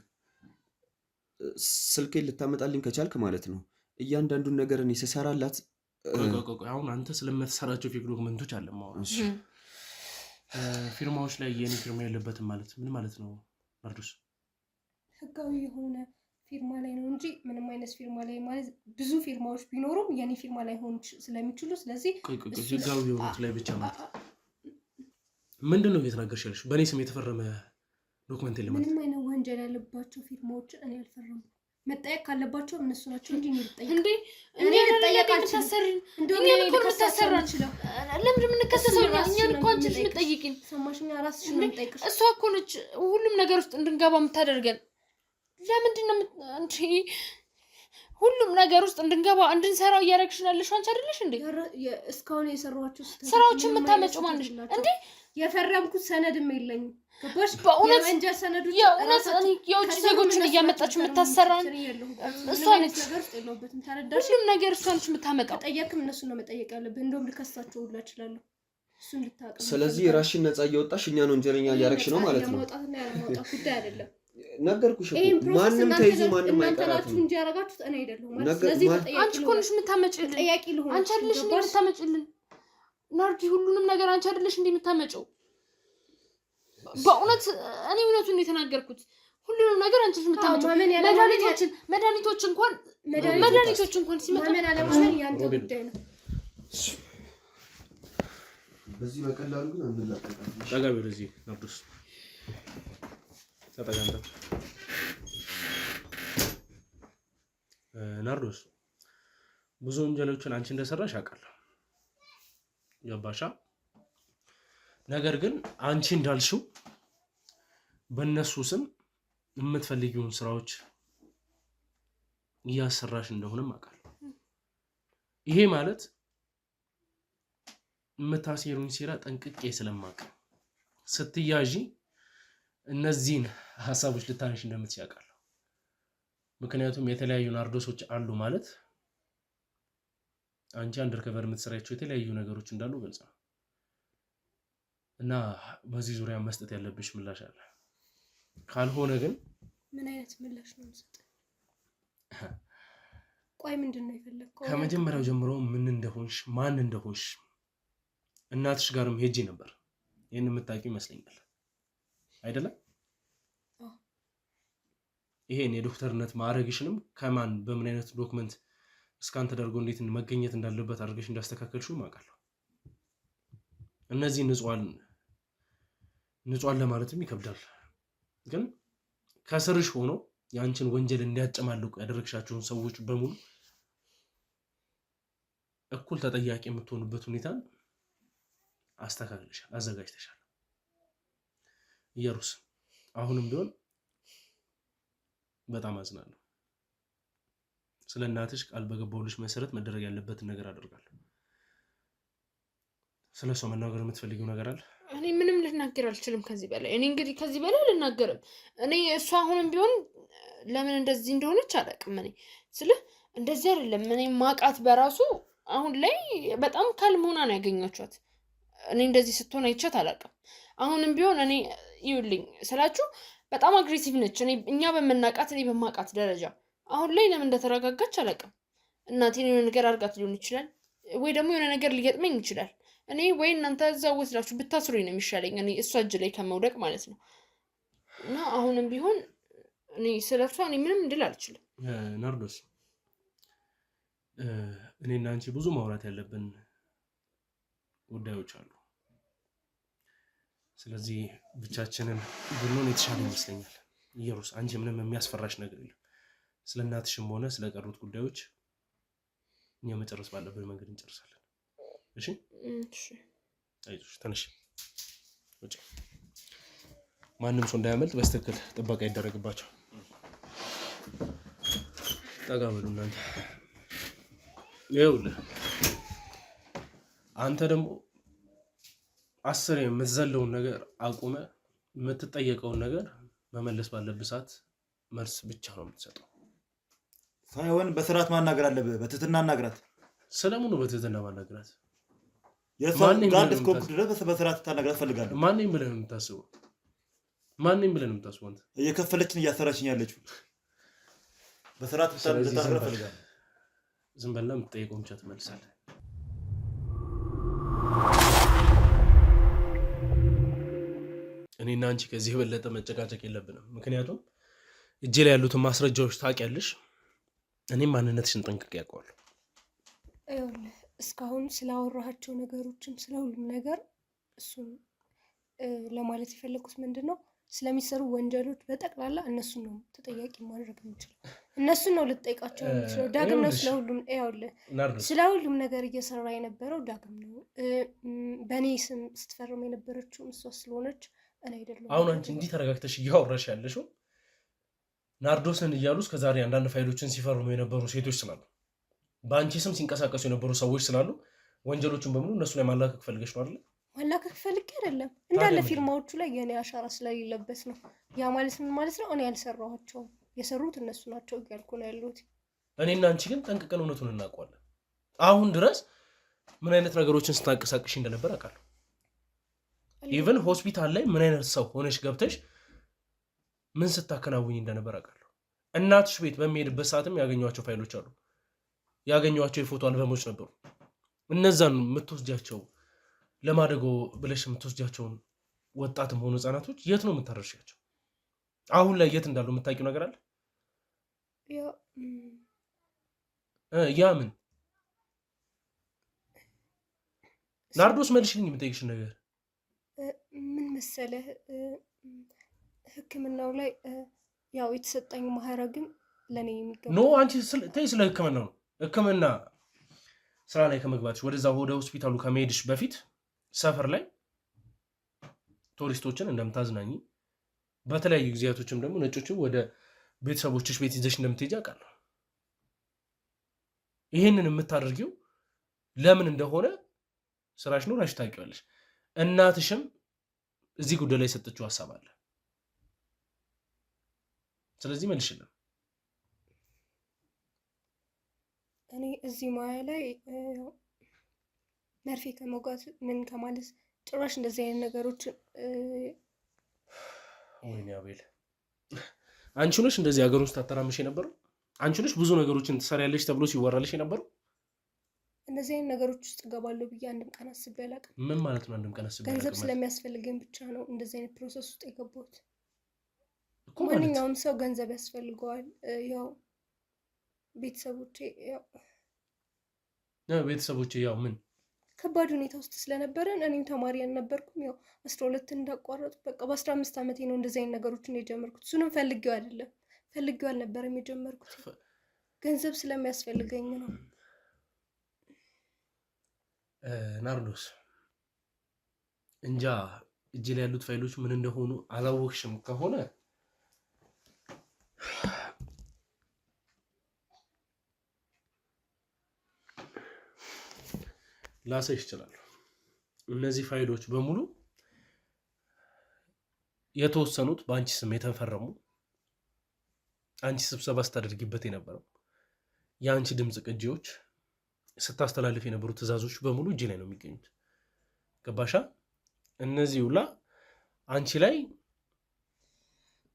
D: ስልኬን ልታመጣልኝ ከቻልክ ማለት ነው እያንዳንዱን ነገር እኔ ስሰራላት።
A: አሁን አንተ ስለምትሰራቸው ፌክ ዶክመንቶች አለ ማውራት ፊርማዎች ላይ የኔ ፊርማ የለበትም ማለት ምን ማለት ነው? ናርዶስ
B: ህጋዊ የሆነ ፊርማ ላይ ነው እንጂ ምንም አይነት ፊርማ ላይ ማለት ብዙ ፊርማዎች ቢኖሩም የኔ ፊርማ ላይ ሆን ስለሚችሉ ስለዚህ
A: ህጋዊ የሆኑት ላይ ብቻ ማለት ምንድነው እየተናገርሽ ያለሽ? በእኔ ስም የተፈረመ ዶክመንት የለም ማለት
B: ምንም አይነት ወንጀል ያለባቸው ፊርማዎችን እኔ አልፈረምኩም። መጠየቅ ካለባቸው እነሱ ናቸው እንጂ እኔ ልጠየቅ
E: እንዴ? እኔ ልጠየቅ አልተሰረን እንደውም እኔ ልከሰሰራ ነው። ለምን ምን ከሰሰው ነው? እኛን እኮ አንቺ ልጅ ልጠይቂን
B: ሰማሽኛ? ራስሽ ምን ጠይቅሽ?
E: እሷ እኮ ነች ሁሉም ነገር ውስጥ እንድንገባ የምታደርገን። ለምንድን ነው እንዴ ሁሉም ነገር ውስጥ እንድንገባ እንድንሰራው እያደረግሽን ያለሽ አንቺ አይደለሽ እንዴ?
B: እስካሁን የሰራኋቸው
E: ስራዎችን የምታመጪው ማንሽ እንዴ?
B: የፈረምኩት ሰነድም የለኝም። ገባሽ?
E: በእውነት
B: የወንጀል ሰነዶች
E: የእውነት እኔ የውጭ ዜጎችን እያመጣችሁ የምታሰራን እሷ ነች።
B: ነገር ውስጥ የለውበትም። ተረዳሽ?
E: ሁሉም ነገር እሷ ነች የምታመጣው።
B: ጠየቅም እነሱ ነው መጠየቅ ያለብን። እንደውም ልከሳቸው ሁላ እችላለሁ። እሱን ልታውቅ።
D: ስለዚህ ራስሽን ነፃ እያወጣሽ እኛን ወንጀለኛ እያደረግሽ ነው ማለት ነው።
B: ማውጣትና ያለማውጣት ጉዳይ አይደለም።
D: ነገርኩሽ እኮ ማንም ተይዞ ማንም አይቀራትም
B: እንጂ ያረጋችሁት እኔ አይደለሁም ማለት። ስለዚህ
E: አንቺ እኮ ነሽ የምታመጪልን።
B: ጠያቂ ልሆን
E: አንቺ አይደለሽ እንዴ የምታመጪልን? ናርዲ ሁሉንም ነገር አንቺ አይደለሽ እንዴ የምታመጪው? በእውነት እኔ እውነቱን ነው የተናገርኩት። ሁሉንም ነገር አንቺ ነሽ የምታመጪው። መድኃኒቶች እንኳን ሲመጣ
B: ማመን አለማመን ያንተ ጉዳይ ነው።
D: በዚህ በቀላሉ ግን አንላቀቃም።
A: ዳጋቢ ለዚህ ናርዶስ ተጠጋንተ ናርዶስ ብዙ ወንጀሎችን አንቺ እንደሰራሽ አውቃለሁ። ገባሻ? ነገር ግን አንቺ እንዳልሽው በእነሱ ስም የምትፈልጊውን ስራዎች እያሰራሽ እንደሆነም አውቃለሁ። ይሄ ማለት የምታሴሩኝ ሴራ ጠንቅቄ ስለማቅ ስትያዢ እነዚህን ሀሳቦች ልታነሽ እንደምትችል አውቃለሁ። ምክንያቱም የተለያዩ ናርዶሶች አሉ ማለት አንቺ አንደርከቨር የምትሰራቸው የተለያዩ ነገሮች እንዳሉ ግልጽ ነው እና በዚህ ዙሪያ መስጠት ያለብሽ ምላሽ አለ። ካልሆነ ግን
B: ምን አይነት ምላሽ ነው የምሰጠው? ቆይ ምንድነው የፈለግከው?
A: ከመጀመሪያው ጀምሮ ምን እንደሆንሽ ማን እንደሆንሽ እናትሽ ጋርም ሄጄ ነበር። ይሄን የምታውቂው ይመስለኛል አይደለም? ይሄን የዶክተርነት ማዕረግሽንም ከማን በምን አይነት ዶክመንት እስካን ተደርጎ እንዴት መገኘት እንዳለበት አድርገሽ እንዳስተካከልሽው ማውቃለሁ። እነዚህ ንጹሃን ለማለትም ይከብዳል፣ ግን ከስርሽ ሆኖ ያንቺን ወንጀል እንዲያጨማልቁ ያደረግሻቸውን ሰዎች በሙሉ እኩል ተጠያቂ የምትሆኑበት ሁኔታን አስተካክለሻል፣ አዘጋጅተሻል። ኢየሩስ አሁንም ቢሆን በጣም አዝናለሁ። ስለ እናትሽ ቃል በገባሁልሽ መሰረት መደረግ ያለበትን ነገር አደርጋለሁ። ስለ እሷ መናገር የምትፈልጊው ነገር አለ?
E: እኔ ምንም ልናገር አልችልም ከዚህ በላይ። እኔ እንግዲህ ከዚህ በላይ አልናገርም። እኔ እሷ አሁንም ቢሆን ለምን እንደዚህ እንደሆነች አላውቅም። እኔ እንደዚህ አይደለም። እኔ ማቃት በራሱ አሁን ላይ በጣም ካልም ሆና ነው ያገኘኋት። እኔ እንደዚህ ስትሆን አይቻት አላውቅም። አሁንም ቢሆን እኔ ይኸውልኝ ስላችሁ በጣም አግሬሲቭ ነች። እኛ በመናቃት እኔ በማቃት ደረጃ አሁን ላይ ለምን እንደተረጋጋች አላውቅም። እናቴን የሆነ ነገር አድርጋት ሊሆን ይችላል፣ ወይ ደግሞ የሆነ ነገር ሊገጥመኝ ይችላል። እኔ ወይ እናንተ እዛው ወስዳችሁ ብታስሩኝ ነው የሚሻለኝ፣ እኔ እሷ እጅ ላይ ከመውደቅ ማለት ነው። እና አሁንም ቢሆን እኔ ስለሷ እኔ ምንም እንድል አልችልም።
A: ናርዶስ እኔና አንቺ ብዙ ማውራት ያለብን ጉዳዮች አሉ። ስለዚህ ብቻችንን ብንሆን የተሻለ ይመስለኛል። ኢየሩስ አንቺ ምንም የሚያስፈራሽ ነገር የለም። ስለ እናትሽም ሆነ ስለቀሩት ጉዳዮች እኛ መጨረስ ባለብን መንገድ እንጨርሳለን። እሺ አይዞሽ፣ ተነሽ ውጪ። ማንም ሰው እንዳያመልጥ በስትክክል ጥበቃ ይደረግባቸው። ጠጋ በሉ እናንተ። ይኸውልህ አንተ ደግሞ 10 የምትዘለውን ነገር አቁመ የምትጠየቀውን ነገር መመለስ ባለብህ ሰዓት መልስ ብቻ ነው የምትሰጠው።
C: ሳይሆን በስርዓት ማናገር አለብህ። በትህትና አናግራት።
A: ስለምኑ በትህትና ማናገራት?
C: የሷን ጋር እስከሆንኩ ድረስ በስርዓት ታናግራት ፈልጋለሁ።
A: ማንንም ብለህ ነው የምታስበው? ማንንም ብለህ ነው የምታስበው? አንተ
C: እየከፈለችን እያሰራችኝ ያለችው በስርዓት ታናግራት ፈልጋለሁ።
A: ዝም በልና የምትጠይቀውን ብቻ ትመልሳለህ። እኔና አንቺ ከዚህ የበለጠ መጨቃጨቅ የለብንም። ምክንያቱም እጄ ላይ ያሉትን ማስረጃዎች ታውቂያለሽ። እኔም ማንነትሽን ጠንቅቄ ያውቀዋለሁ።
B: እስካሁን ስላወራሃቸው ነገሮችም ስለሁሉም ነገር እሱን ለማለት የፈለኩት ምንድን ነው፣ ስለሚሰሩ ወንጀሎች በጠቅላላ እነሱን ነው ተጠያቂ ማድረግ የምችለው። እነሱን ነው ልጠይቃቸው የምችለው። ዳግም ነው ስለሁሉም ነገር እየሰራ የነበረው ዳግም ነው። በእኔ ስም ስትፈርም የነበረችው እሷ ስለሆነች እኔ አይደለም።
A: አሁን አንቺ እንዲህ ተረጋግተሽ እያወራሽ ያለሽው ናርዶስን እያሉ እስከዛሬ አንዳንድ ፋይሎችን ሲፈርሙ የነበሩ ሴቶች ስላሉ፣ በአንቺ ስም ሲንቀሳቀሱ የነበሩ ሰዎች ስላሉ ወንጀሎችን በሙሉ እነሱ ላይ ማላከክ ፈልገሽ ነው አይደል?
B: ማላከክ ፈልጌ አይደለም። እንዳለ ፊርማዎቹ ላይ የኔ አሻራ ስለሌለበት ነው። ያ ማለት ምን ማለት ነው? እኔ ያልሰራኋቸውም የሰሩት እነሱ ናቸው እያልኩ ነው ያለሁት።
A: እኔና አንቺ ግን ጠንቅቀን እውነቱን እናውቀዋለን። አሁን ድረስ ምን አይነት ነገሮችን ስታንቀሳቅሽ እንደነበር አውቃለሁ። ኢቨን ሆስፒታል ላይ ምን አይነት ሰው ሆነሽ ገብተሽ ምን ስታከናውኝ እንደነበር አውቃለሁ። እናትሽ ቤት በሚሄድበት ሰዓትም ያገኟቸው ፋይሎች አሉ፣ ያገኟቸው የፎቶ አልበሞች ነበሩ። እነዛን የምትወስጃቸው ለማደጎ ብለሽ የምትወስጃቸውን ወጣትም ሆኑ ህጻናቶች የት ነው የምታደርሻቸው? አሁን ላይ የት እንዳሉ የምታውቂው ነገር አለ? ያ ምን ናርዶስ መልሽልኝ፣ የምጠይቅሽን ነገር
B: ምን መሰለህ፣ ሕክምናው ላይ ያው የተሰጠኝ ማዕረግም ለኔ የሚገባ
A: ኖ። አንቺ ተይ፣ ስለ ሕክምና ነው። ሕክምና ስራ ላይ ከመግባትሽ ወደዛ ወደ ሆስፒታሉ ከመሄድሽ በፊት ሰፈር ላይ ቱሪስቶችን እንደምታዝናኝ፣ በተለያዩ ጊዜያቶችም ደግሞ ነጮችን ወደ ቤተሰቦችሽ ቤት ይዘሽ እንደምትሄጂ አውቃለሁ። ይህንን የምታደርጊው ለምን እንደሆነ ስራሽ ነው ራሽ ታውቂዋለሽ። እናትሽም እዚህ ጉዳይ ላይ የሰጠችው ሀሳብ አለ። ስለዚህ መልሽልን።
B: እኔ እዚህ ሙያ ላይ መርፌ ከመውጋት ምን ከማለት ጭራሽ እንደዚህ አይነት ነገሮችን
A: ወይኔ አቤል፣ አንቺ ነሽ እንደዚህ ሀገር ውስጥ አተራምሽ የነበረው? አንቺ ነሽ ብዙ ነገሮችን ትሰሪያለሽ ተብሎ ሲወራልሽ የነበረው?
B: እንደዚህ አይነት ነገሮች ውስጥ እገባለሁ ብዬ አንድም ቀን አስቤ አላውቅም።
A: ምን ማለት ነው አንድም ቀን አስቤ አላውቅም?
B: ገንዘብ ስለሚያስፈልገኝ ብቻ ነው እንደዚህ አይነት ፕሮሰስ ውስጥ የገባሁት። ማንኛውም ሰው ገንዘብ ያስፈልገዋል። ያው
A: ቤተሰቦቼ ያው ምን
B: ከባድ ሁኔታ ውስጥ ስለነበረን እኔም ተማሪ አልነበርኩም። ያው 12 እንዳቋረጡ በቃ በ15 ዓመቴ ነው እንደዚህ አይነት ነገሮችን የጀመርኩት። እሱንም ፈልጌው አልነበረም የጀመርኩት፣ ገንዘብ ስለሚያስፈልገኝ ነው።
A: ናርዶስ እንጃ እጅ ላይ ያሉት ፋይሎች ምን እንደሆኑ አላወቅሽም ከሆነ ላሳይሽ ይችላል። እነዚህ ፋይሎች በሙሉ የተወሰኑት በአንቺ ስም የተፈረሙ፣ አንቺ ስብሰባ ስታደርጊበት የነበረው የአንቺ ድምፅ ቅጂዎች፣ ስታስተላልፍ የነበሩ ትዕዛዞች በሙሉ እጅ ላይ ነው የሚገኙት። ገባሻ? እነዚህ ሁላ አንቺ ላይ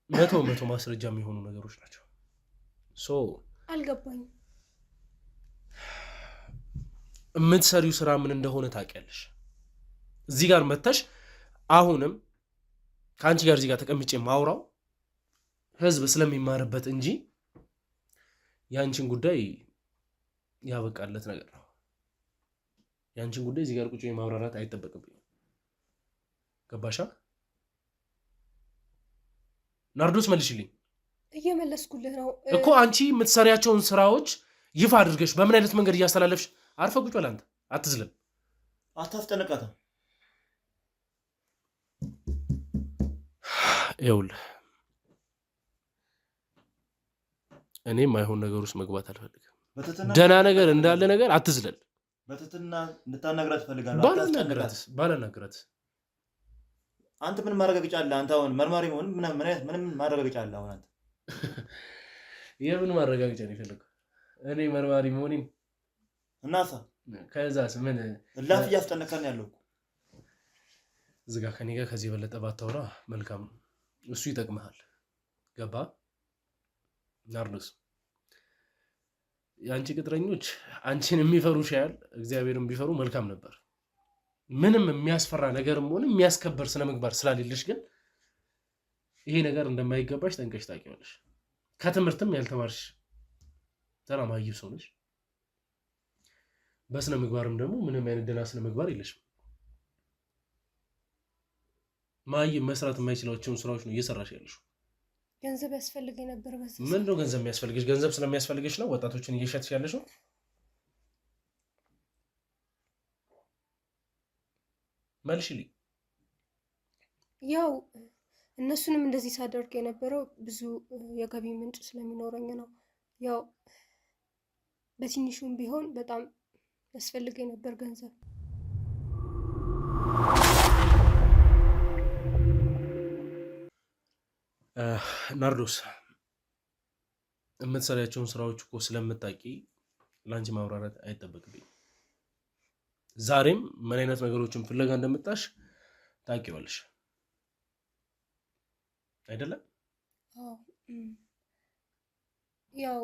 A: መቶ ማስረጃ የሚሆኑ ነገሮች ናቸው።
B: አልገባኝም።
A: የምትሰሪው ስራ ምን እንደሆነ ታውቂያለሽ። እዚህ ጋር መተሽ አሁንም ከአንቺ ጋር እዚህ ጋር ተቀምጬ ማውራው ህዝብ ስለሚማርበት እንጂ የአንቺን ጉዳይ ያበቃለት ነገር ነው። የአንቺን ጉዳይ እዚህ ጋር ቁጭ ማብራራት አይጠበቅብኝም። ገባሻ? ናርዶስ መልሽልኝ።
B: እየመለስኩልህ ነው
A: እኮ። አንቺ የምትሰሪያቸውን ስራዎች ይፋ አድርገሽ በምን አይነት መንገድ እያስተላለፍሽ? አርፈ ቁጭ በል አንተ፣ አትዝለም፣
C: አታፍጠነቃትም።
A: ይኸውልህ እኔም አይሆን ነገር ውስጥ መግባት አልፈልግም። ደህና ነገር እንዳለ ነገር አትዝለል።
C: በትህትና እንድታናግራት እፈልጋለሁ።
A: ባላናግራት
C: አንተ ምን ማረጋገጫ አለ? አንተ አሁን መርማሪ መሆን ምንም ማረጋገጫ አለ? አሁን አንተ
A: የምን ማረጋገጫ ነው የፈለገው? እኔ መርማሪ መሆኔን
C: እናሳ
A: ከዛስ ምን
C: ላፍ እያስጠነቀን ያለው
A: ዝጋ። ከኔ ጋር ከዚህ የበለጠ ባታወራ መልካም ነው። እሱ ይጠቅምሃል። ገባ? ናርዶስ የአንቺ ቅጥረኞች አንቺን የሚፈሩ ሻያል እግዚአብሔርን ቢፈሩ መልካም ነበር። ምንም የሚያስፈራ ነገርም ሆነ የሚያስከበር ስነ ምግባር ስላሌለሽ ግን ይሄ ነገር እንደማይገባሽ ጠንቀሽ ታውቂዋለሽ። ከትምህርትም ያልተማርሽ ተራ ማይብ ሰው ነሽ። በስነ ምግባርም ደግሞ ምንም አይነት ደህና ስነ ምግባር የለሽም። ማይብ መስራት የማይችላቸውን ስራዎች ነው እየሰራሽ ያለሽው።
B: ገንዘብ ያስፈልገኝ ነበር።
A: ምን ነው ገንዘብ የሚያስፈልግሽ? ገንዘብ ስለሚያስፈልግሽ ነው ወጣቶችን እየሸጥሽ ያለሽው? መልሽልኝ።
B: ያው እነሱንም እንደዚህ ሳደርግ የነበረው ብዙ የገቢ ምንጭ ስለሚኖረኝ ነው። ያው በትንሹም ቢሆን በጣም ያስፈልገኝ ነበር ገንዘብ።
A: ናርዶስ የምትሰሪያቸውን ስራዎች እኮ ስለምታውቂ ለአንቺ ማብራራት አይጠበቅብኝ። ዛሬም ምን አይነት ነገሮችን ፍለጋ እንደምጣሽ ታውቂዋለሽ አይደለም?
B: ያው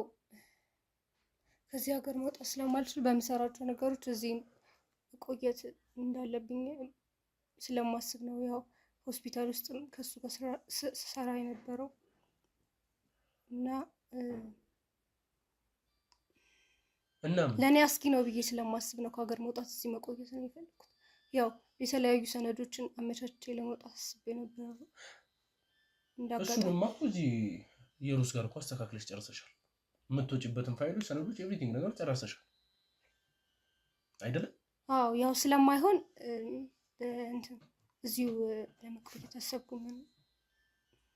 B: ከዚህ ሀገር መውጣት ስለማልችል በምሰራቸው ነገሮች እዚህ መቆየት እንዳለብኝ ስለማስብ ነው። ያው ሆስፒታል ውስጥም ከሱ ጋር ስሰራ የነበረው እና ለእኔ አስጊ ነው ብዬ ስለማስብ ነው ከሀገር መውጣት እዚህ መቆየት ነው የፈለኩት። ያው የተለያዩ ሰነዶችን አመቻችቼ ለመውጣት አስቤ ነበር።
A: እሱንማ እዚህ የሩስ ጋር እኮ አስተካክለሽ ጨርሰሻል። የምትወጪበትን ፋይሎች፣ ሰነዶች፣ ኤቭሪቲንግ ነገር ጨርሰሻል አይደለም?
B: አዎ ያው ስለማይሆን እዚሁ ለመቆየት አሰብኩኝ።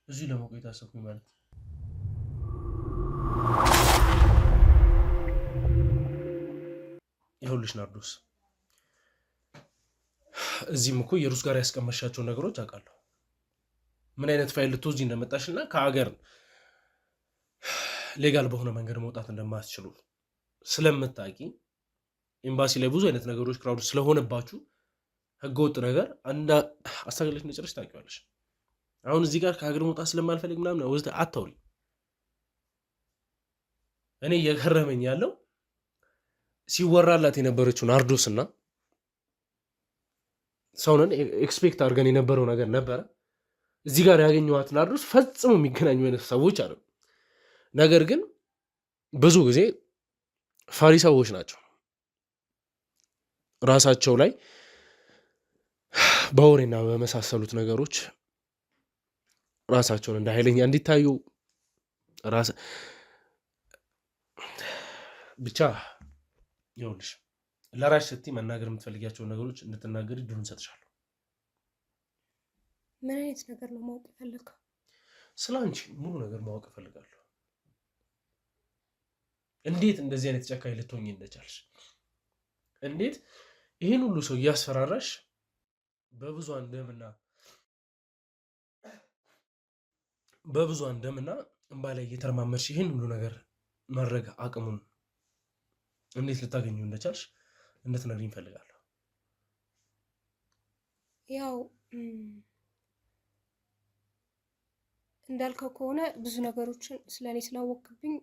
A: እዚሁ ለመቆየት አሰብኩኝ ማለት ይኸውልሽ ናርዶስ፣ እዚህም እኮ የሩስ ጋር ያስቀመሻቸው ነገሮች አውቃለሁ። ምን አይነት ፋይል ልትወስጂ እንደመጣሽና ከሀገር ሌጋል በሆነ መንገድ መውጣት እንደማያስችሉ ስለምታውቂ ኤምባሲ ላይ ብዙ አይነት ነገሮች ክራውድ ስለሆነባችሁ ህገወጥ ነገር አስታገለች ነጭረሽ ታውቂዋለሽ። አሁን እዚህ ጋር ከሀገር መውጣት ስለማልፈልግ ምናምን ወስደ አታውሪ። እኔ እየገረመኝ ያለው ሲወራላት የነበረችው ናርዶስና ሰውነን ኤክስፔክት አድርገን የነበረው ነገር ነበረ። እዚህ ጋር ያገኘኋት ናርዶስ ፈጽሞ የሚገናኙ አይነት ሰዎች አሉ። ነገር ግን ብዙ ጊዜ ፈሪ ሰዎች ናቸው። ራሳቸው ላይ በወሬና በመሳሰሉት ነገሮች ራሳቸውን እንደ ኃይለኛ እንዲታዩ ብቻ ይኸውልሽ፣ ለራሽ ስትይ መናገር የምትፈልጊያቸውን ነገሮች እንድትናገሪ እድሉን ሰጥሻለሁ።
B: ምን አይነት ነገር ነው ማወቅ የፈለግከው?
A: ስለ አንቺ ሙሉ ነገር ማወቅ እፈልጋለሁ። እንዴት እንደዚህ አይነት ጨካኝ ልትሆኚ እንደቻልሽ፣ እንዴት ይህን ሁሉ ሰው እያስፈራራሽ በብዙሃን ደምና እንባ ላይ እየተረማመድሽ ይህን ሁሉ ነገር ማድረግ አቅሙን እንዴት ልታገኙ እንደቻልሽ እንድትነግሪኝ እፈልጋለሁ።
B: ያው እንዳልከው ከሆነ ብዙ ነገሮችን ስለኔ ስላወቅብኝ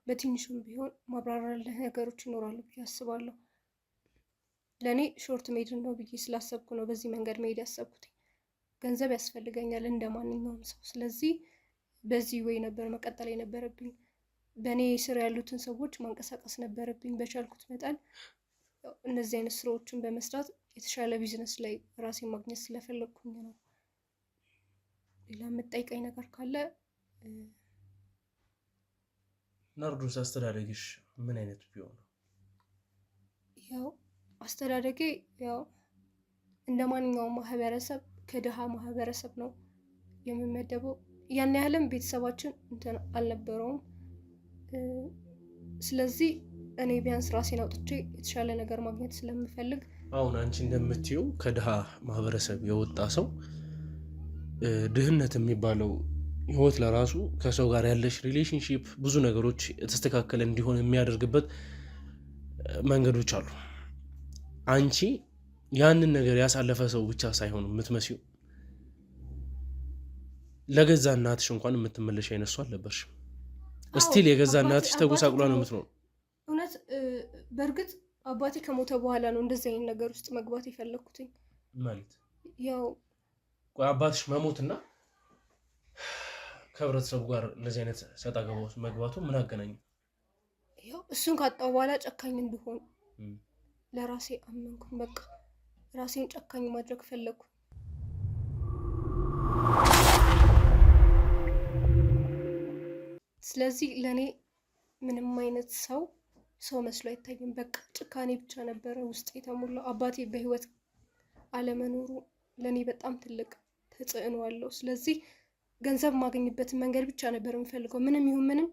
B: በትንሹም ቢሆን ማብራሪያ ነገሮች ይኖራሉ ብዬ አስባለሁ። ለእኔ ሾርት ሜድ ነው ብዬ ስላሰብኩ ነው በዚህ መንገድ መሄድ ያሰብኩት። ገንዘብ ያስፈልገኛል እንደ ማንኛውም ሰው። ስለዚህ በዚህ ወይ ነበር መቀጠል የነበረብኝ። በእኔ ስር ያሉትን ሰዎች ማንቀሳቀስ ነበረብኝ በቻልኩት መጠን። እነዚህ አይነት ስራዎችን በመስራት የተሻለ ቢዝነስ ላይ ራሴን ማግኘት ስለፈለግኩኝ ነው። ሌላ የምጠይቀኝ ነገር ካለ?
A: ናርዶስ፣ አስተዳደግሽ ምን አይነት ቢሆን ነው?
B: ያው አስተዳደጌ ያው እንደ ማንኛውም ማህበረሰብ ከድሃ ማህበረሰብ ነው የምመደበው። ያን ያህልም ቤተሰባችን እንትን አልነበረውም። ስለዚህ እኔ ቢያንስ ራሴን አውጥቼ የተሻለ ነገር ማግኘት ስለምፈልግ።
A: አሁን አንቺ እንደምትይው ከድሃ ማህበረሰብ የወጣ ሰው ድህነት የሚባለው ህይወት ለራሱ ከሰው ጋር ያለሽ ሪሌሽንሺፕ ብዙ ነገሮች የተስተካከለ እንዲሆን የሚያደርግበት መንገዶች አሉ። አንቺ ያንን ነገር ያሳለፈ ሰው ብቻ ሳይሆን የምትመስዩ ለገዛ እናትሽ እንኳን የምትመለሽ አይነት ሰው አልነበርሽም። እስቲል የገዛ እናትሽ ተጎሳቁሏ ነው የምትኖር።
B: እውነት በእርግጥ አባቴ ከሞተ በኋላ ነው እንደዚህ አይነት ነገር ውስጥ መግባት የፈለግኩትኝ።
A: ማለት
B: ያው
A: አባትሽ መሞትና ከህብረተሰቡ ጋር እንደዚህ አይነት ሰጣ ገባ ውስጥ መግባቱ ምን አገናኙ?
B: ያው እሱን ካጣው በኋላ ጨካኝ እንድሆን ለራሴ አመንኩኝ። በቃ ራሴን ጨካኝ ማድረግ ፈለግኩ። ስለዚህ ለእኔ ምንም አይነት ሰው መስሎ አይታይም። በቃ ጭካኔ ብቻ ነበረ ውስጥ የተሞላው። አባቴ በህይወት አለመኖሩ ለእኔ በጣም ትልቅ ተጽዕኖ አለው። ስለዚህ ገንዘብ ማገኝበትን መንገድ ብቻ ነበር የምፈልገው። ምንም ይሁን ምንም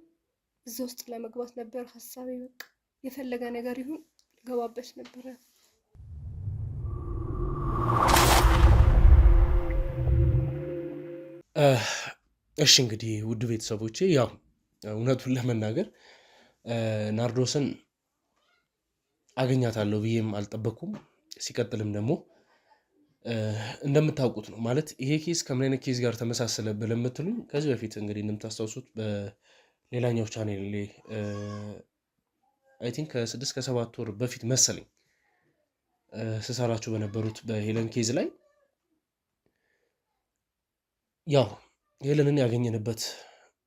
B: እዛ ውስጥ ለመግባት ነበር ሀሳቤ። በቃ የፈለገ ነገር ይሁን ገባበት ነበረ።
A: እሺ እንግዲህ ውድ ቤተሰቦቼ፣ ያው እውነቱን ለመናገር ናርዶስን አገኛታለሁ ብዬም አልጠበኩም። ሲቀጥልም ደግሞ እንደምታውቁት ነው ማለት ይሄ ኬስ ከምን አይነት ኬስ ጋር ተመሳሰለ ብለን የምትሉኝ ከዚህ በፊት እንግዲህ እንደምታስታውሱት በሌላኛው ቻኔል ላይ አይ ቲንክ ከ6 ከ7 ወር በፊት መሰለኝ ስሰራቸው በነበሩት በሄለን ኬዝ ላይ ያው ሄለንን ያገኘንበት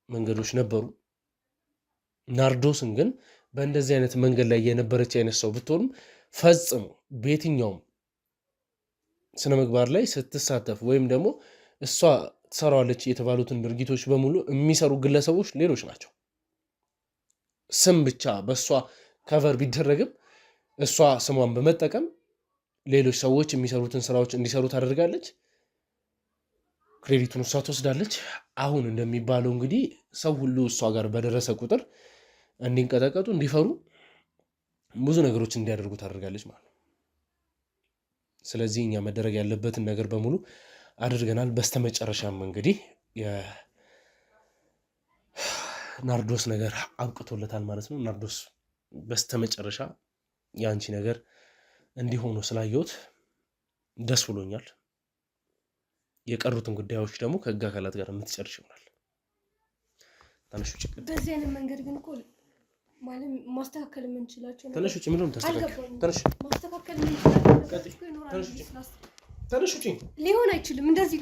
A: መንገዶች ነበሩ። ናርዶስን ግን በእንደዚህ አይነት መንገድ ላይ የነበረች አይነት ሰው ብትሆንም ፈጽሞ በየትኛውም ስነ ምግባር ላይ ስትሳተፍ ወይም ደግሞ እሷ ትሰራዋለች የተባሉትን ድርጊቶች በሙሉ የሚሰሩ ግለሰቦች ሌሎች ናቸው። ስም ብቻ በእሷ ከቨር ቢደረግም እሷ ስሟን በመጠቀም ሌሎች ሰዎች የሚሰሩትን ስራዎች እንዲሰሩ ታደርጋለች። ክሬዲቱን እሷ ትወስዳለች። አሁን እንደሚባለው እንግዲህ ሰው ሁሉ እሷ ጋር በደረሰ ቁጥር እንዲንቀጠቀጡ፣ እንዲፈሩ፣ ብዙ ነገሮች እንዲያደርጉ ታደርጋለች ማለት ነው። ስለዚህ እኛ መደረግ ያለበትን ነገር በሙሉ አድርገናል። በስተመጨረሻም እንግዲህ የናርዶስ ነገር አብቅቶለታል ማለት ነው። ናርዶስ በስተመጨረሻ የአንቺ ነገር እንዲሆኑ ስላየሁት ደስ ብሎኛል። የቀሩትን ጉዳዮች ደግሞ ከህግ አካላት ጋር የምትጨርሽ ይሆናል። ተነሽ ውጭ።
B: በዚህ አይነት መንገድ ግን እኮ ማለት ማስተካከል የምንችላቸው
A: ተነሽ ውጭ። ምንድነው የምታስተካክል? ተነሽ
B: ማስተካከል የምንችላቸው
A: ተነሽ ውጭ። ሊሆን አይችልም እንደዚህ